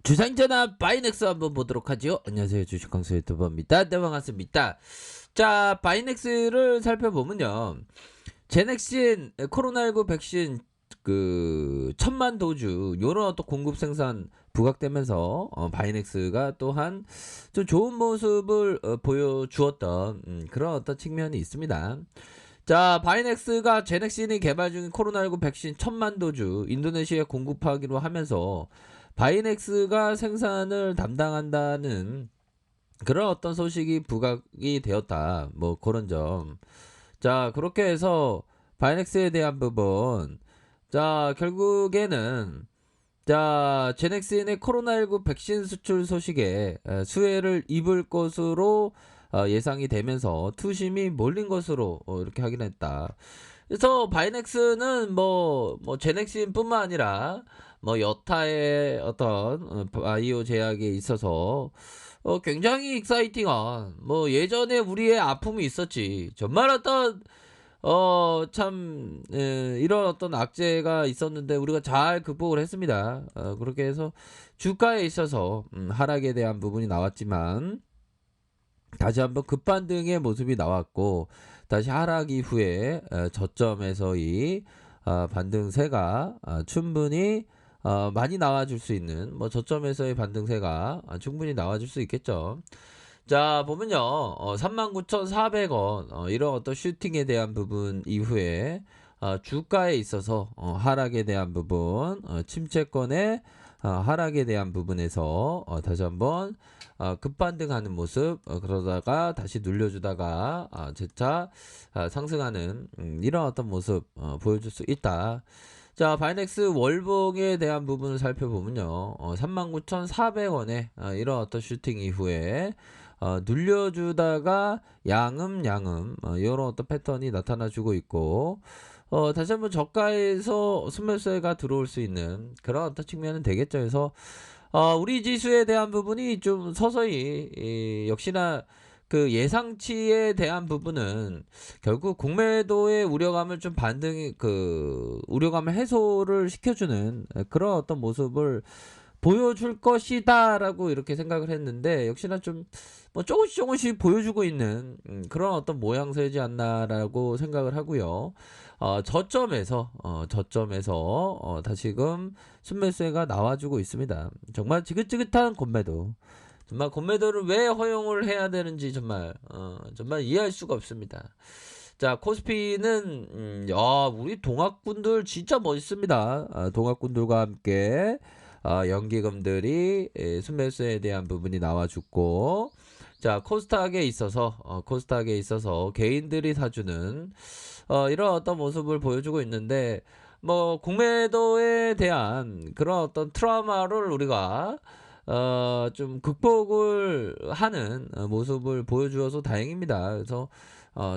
주상전화 바이넥스 한번 보도록 하죠. 안녕하세요, 주식강수 유튜버입니다. 네, 반갑습니다. 자, 바이넥스를 살펴보면요, 제넥신 코로나19 백신 그 1000만 도주 요런 어떤 공급 생산 부각되면서 바이넥스가 또한 좀 좋은 모습을 보여주었던 그런 어떤 측면이 있습니다. 자, 바이넥스가 제넥신이 개발 중인 코로나19 백신 1000만 도주 인도네시아에 공급하기로 하면서 바이넥스가 생산을 담당한다는 그런 어떤 소식이 부각이 되었다. 뭐 그런 점. 자, 그렇게 해서 바이넥스에 대한 부분. 자, 결국에는 자, 제넥신의 코로나19 백신 수출 소식에 수혜를 입을 것으로 예상이 되면서 투심이 몰린 것으로 이렇게 확인했다. 그래서 바이넥스는 뭐 제넥신뿐만 아니라 뭐 여타의 어떤 바이오 제약에 있어서 굉장히 익사이팅한 뭐 예전에 우리의 아픔이 있었지. 정말 어떤 참 이런 어떤 악재가 있었는데 우리가 잘 극복을 했습니다. 그렇게 해서 주가에 있어서 하락에 대한 부분이 나왔지만 다시 한번 급반등의 모습이 나왔고 다시 하락 이후에 저점에서의 반등세가 충분히 많이 나와줄 수 있는 뭐 저점에서의 반등세가 충분히 나와줄 수 있겠죠. 자, 보면요, 39,400원 이런 어떤 슈팅에 대한 부분 이후에 주가에 있어서 하락에 대한 부분, 침체권의 하락에 대한 부분에서 다시 한번 급반등하는 모습, 그러다가 다시 눌려주다가 재차 상승하는 이런 어떤 모습 보여줄 수 있다. 자, 바이넥스 월봉에 대한 부분을 살펴보면요, 39,400원에 이런 어떤 슈팅 이후에 눌려주다가 양음 이런 어떤 패턴이 나타나주고 있고 다시 한번 저가에서 순매수가 들어올 수 있는 그런 어떤 측면은 되겠죠. 그래서 우리 지수에 대한 부분이 좀 서서히 역시나 그 예상치에 대한 부분은 결국 공매도의 우려감을 좀 우려감을 해소를 시켜주는 그런 어떤 모습을 보여줄 것이다라고 이렇게 생각을 했는데 역시나 좀 뭐 조금씩 보여주고 있는 그런 어떤 모양새지 않나라고 생각을 하고요. 저점에서 다시금 순매수가 나와주고 있습니다. 정말 지긋지긋한 공매도. 정말 공매도를 왜 허용을 해야 되는지 정말 이해할 수가 없습니다. 자, 코스피는 야, 우리 동학군들 진짜 멋있습니다. 동학군들과 함께 연기금들이 순매수에 대한 부분이 나와주고, 자, 코스닥에 있어서 개인들이 사주는 이런 어떤 모습을 보여주고 있는데, 뭐 공매도에 대한 그런 어떤 트라우마를 우리가 좀 극복을 하는 모습을 보여주어서 다행입니다. 그래서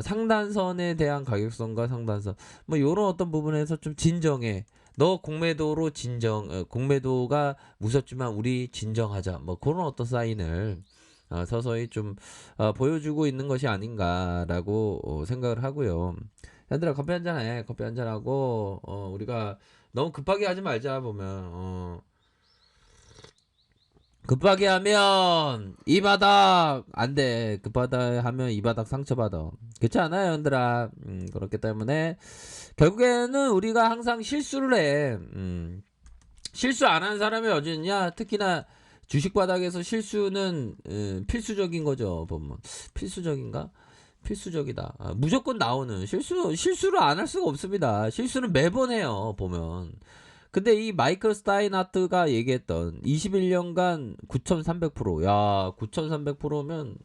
상단선에 대한 가격선과 상단선 뭐 이런 어떤 부분에서 좀 진정해. 너 공매도로 공매도가 무섭지만 우리 진정하자. 뭐 그런 어떤 사인을 서서히 좀 보여주고 있는 것이 아닌가라고 생각을 하고요. 얘들아, 커피 한잔 해. 커피 한잔 하고 우리가 너무 급하게 하지 말자. 보면 급하게 하면 이 바닥 안 돼. 급하다 하면 이 바닥 상처받아. 그렇지 않아요, 형들아? 그렇기 때문에 결국에는 우리가 항상 실수를 해. 실수 안 하는 사람이 어디 있냐? 특히나 주식 바닥에서 실수는 필수적인 거죠. 보면 필수적인가? 필수적이다. 무조건 나오는 실수를 안 할 수가 없습니다. 실수는 매번 해요. 보면. 근데 이 마이클 스타인하트가 얘기했던 21년간 9,300%. 야, 9,300%면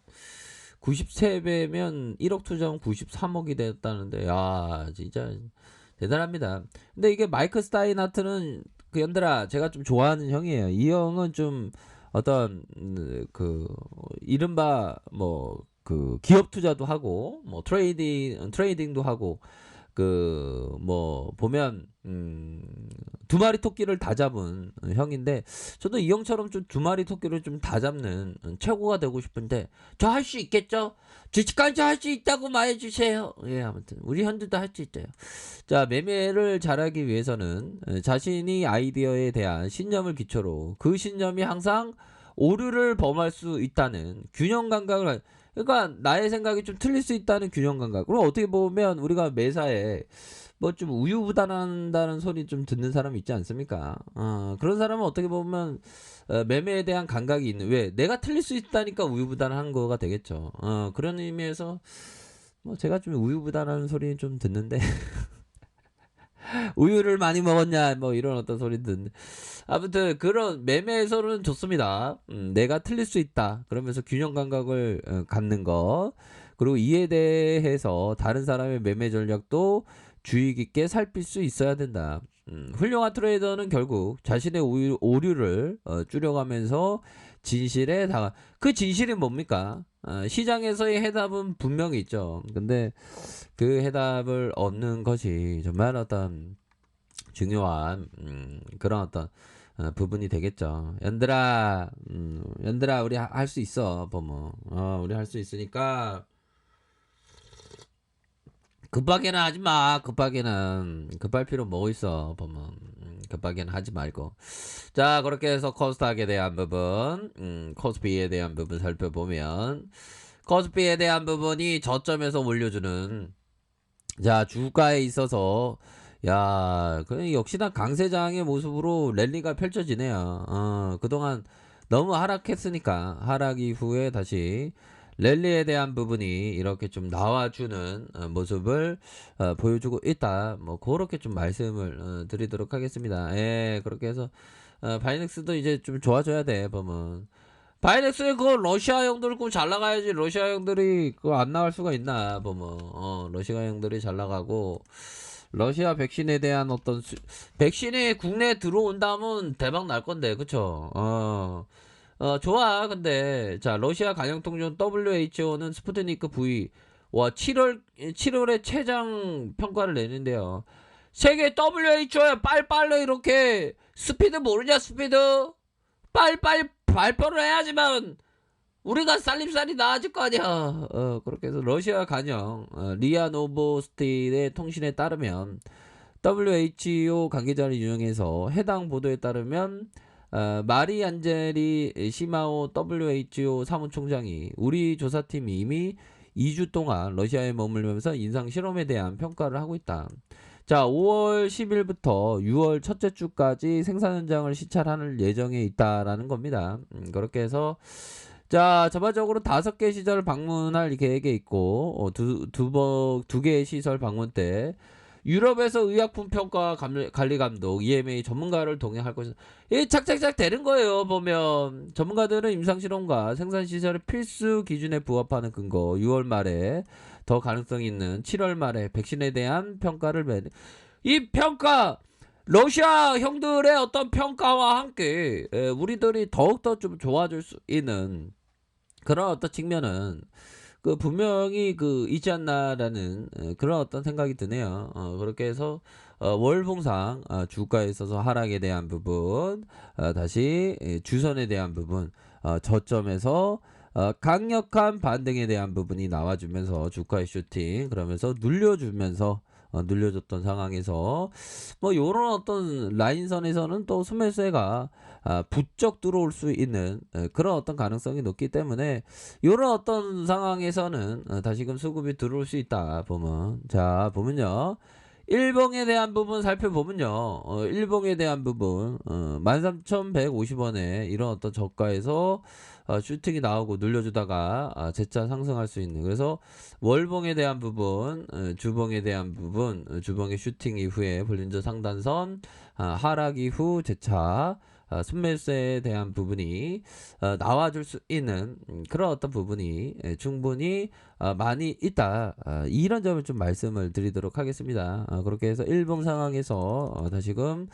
93배면 1억 투자하면 93억이 됐다는데, 야, 진짜 대단합니다. 근데 이게 마이클 스타인하트는 그 연들아, 제가 좀 좋아하는 형이에요. 이 형은 좀 어떤 이른바 뭐 그 기업 투자도 하고 뭐 트레이딩도 하고 그 뭐 보면 두 마리 토끼를 다 잡은 형인데 저도 이 형처럼 좀 두 마리 토끼를 좀 다 잡는 최고가 되고 싶은데 저 할 수 있겠죠? 주식까지 할 수 있다고 말해주세요. 예, 아무튼 우리 현들도 할 수 있대요. 자, 매매를 잘하기 위해서는 자신이 아이디어에 대한 신념을 기초로 그 신념이 항상 오류를 범할 수 있다는 균형 감각을 그러니까 나의 생각이 좀 틀릴 수 있다는 균형 감각. 그럼 어떻게 보면 우리가 매사에 뭐 좀 우유부단한다는 소리 좀 듣는 사람 있지 않습니까? 그런 사람은 어떻게 보면 매매에 대한 감각이 있는 왜 내가 틀릴 수 있다니까 우유부단한 거가 되겠죠. 그런 의미에서 뭐 제가 좀 우유부단한 소리 좀 듣는데 우유를 많이 먹었냐 뭐 이런 어떤 소리 듣는 아무튼 그런 매매에서는 좋습니다. 내가 틀릴 수 있다 그러면서 균형 감각을 갖는 거 그리고 이에 대해서 다른 사람의 매매 전략도 주의 깊게 살필 수 있어야 된다. 훌륭한 트레이더는 결국 자신의 오류를 줄여가면서 진실에 다가 그 진실이 뭡니까? 시장에서의 해답은 분명히 있죠. 근데 그 해답을 얻는 것이 정말 어떤 중요한 그런 어떤 부분이 되겠죠. 연들아 우리 할 수 있어. 뭐 우리 할 수 있으니까 급하게는 하지 마. 급할 필요 뭐 있어. 보면 급하게는 하지 말고. 자, 그렇게 해서 코스닥에 대한 부분, 코스피에 대한 부분 살펴보면 코스피에 대한 부분이 저점에서 올려주는 자, 주가에 있어서 야, 그 역시나 강세장의 모습으로 랠리가 펼쳐지네요. 그동안 너무 하락했으니까 하락 이후에 다시 랠리에 대한 부분이 이렇게 좀 나와주는 모습을 보여주고 있다. 뭐 그렇게 좀 말씀을 드리도록 하겠습니다. 예, 그렇게 해서 바이넥스도 이제 좀 좋아져야 돼. 보면 바이넥스에 그 러시아 형들 꼭 잘 나가야지. 러시아 형들이 그거 안 나갈 수가 있나 보면 러시아 형들이 잘 나가고 러시아 백신에 대한 어떤 백신이 국내에 들어온다면 대박 날 건데 그쵸? 좋아. 근데 자 러시아 간염통종 WHO는 스푸트니크 V 와 7월에 최장 평가를 내는데요. 세계 WHO에 빨빨리 이렇게 스피드 모르냐 스피드? 빨빨리 발표를 해야지만 우리가 쌀립쌀이 나아질 거 아니야. 그렇게 해서 러시아 간영 리아 노보스티의 통신에 따르면 WHO 관계자를 인용해서 해당 보도에 따르면 마리 안젤리 시마오 WHO 사무총장이 우리 조사팀이 이미 2주 동안 러시아에 머물면서 인상 실험에 대한 평가를 하고 있다. 자, 5월 10일부터 6월 첫째 주까지 생산 현장을 시찰할 예정에 있다라는 겁니다. 그렇게 해서 자, 전반적으로 5개 시설을 방문할 계획에 있고 두 개의 시설 방문 때 유럽에서 의약품 평가 관리 감독 EMA 전문가를 동행할 것이 이 착착착 되는 거예요. 보면 전문가들은 임상 실험과 생산 시설의 필수 기준에 부합하는 근거 6월 말에 더 가능성이 있는 7월 말에 백신에 대한 평가를 이 평가 러시아 형들의 어떤 평가와 함께 우리들이 더욱더 좀 좋아질 수 있는 그런 어떤 측면은 그 분명히 그 있지 않나라는 그런 어떤 생각이 드네요. 그렇게 해서 월봉상 주가에 있어서 하락에 대한 부분 다시 주선에 대한 부분 저점에서 강력한 반등에 대한 부분이 나와주면서 주가의 슈팅 그러면서 눌려주면서 눌려줬던 상황에서 뭐 요런 어떤 라인선에서는 또 소매세가 부쩍 들어올 수 있는 그런 어떤 가능성이 높기 때문에 요런 어떤 상황에서는 다시금 수급이 들어올 수 있다 보면 자 보면요 일봉에 대한 부분 살펴보면요 일봉에 대한 부분 13,150원에 이런 어떤 저가에서 슈팅이 나오고 눌려주다가 재차 상승할 수 있는 그래서 월봉에 대한 부분 주봉에 대한 부분 주봉의 슈팅 이후에 볼린저 상단선 하락 이후 재차 순매수에 대한 부분이 나와줄 수 있는 그런 어떤 부분이 충분히 많이 있다. 이런 점을 좀 말씀을 드리도록 하겠습니다. 그렇게 해서 일봉 상황에서 다시금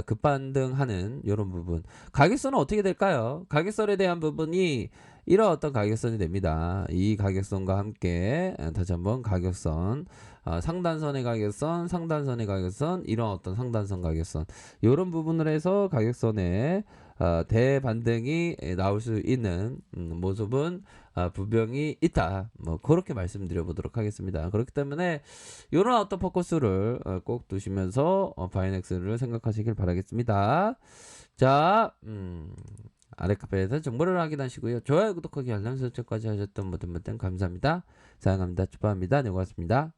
급반등하는 이런 부분. 가격선은 어떻게 될까요? 가격선에 대한 부분이 이런 어떤 가격선이 됩니다. 이 가격선과 함께 다시 한번 가격선, 상단선의 가격선, 상단선의 가격선, 이런 어떤 상단선 가격선, 이런 부분을 해서 가격선에 대반등이 나올 수 있는 모습은 분명히 있다. 뭐 그렇게 말씀드려 보도록 하겠습니다. 그렇기 때문에 이런 어떤 포커스를 꼭 두시면서 바이넥스를 생각하시길 바라겠습니다. 자, 아래 카페에서 정보를 확인하시고요. 좋아요, 구독하기, 알람 설정까지 하셨던 모든 분들 감사합니다. 사랑합니다. 축하합니다. 네, 고맙습니다.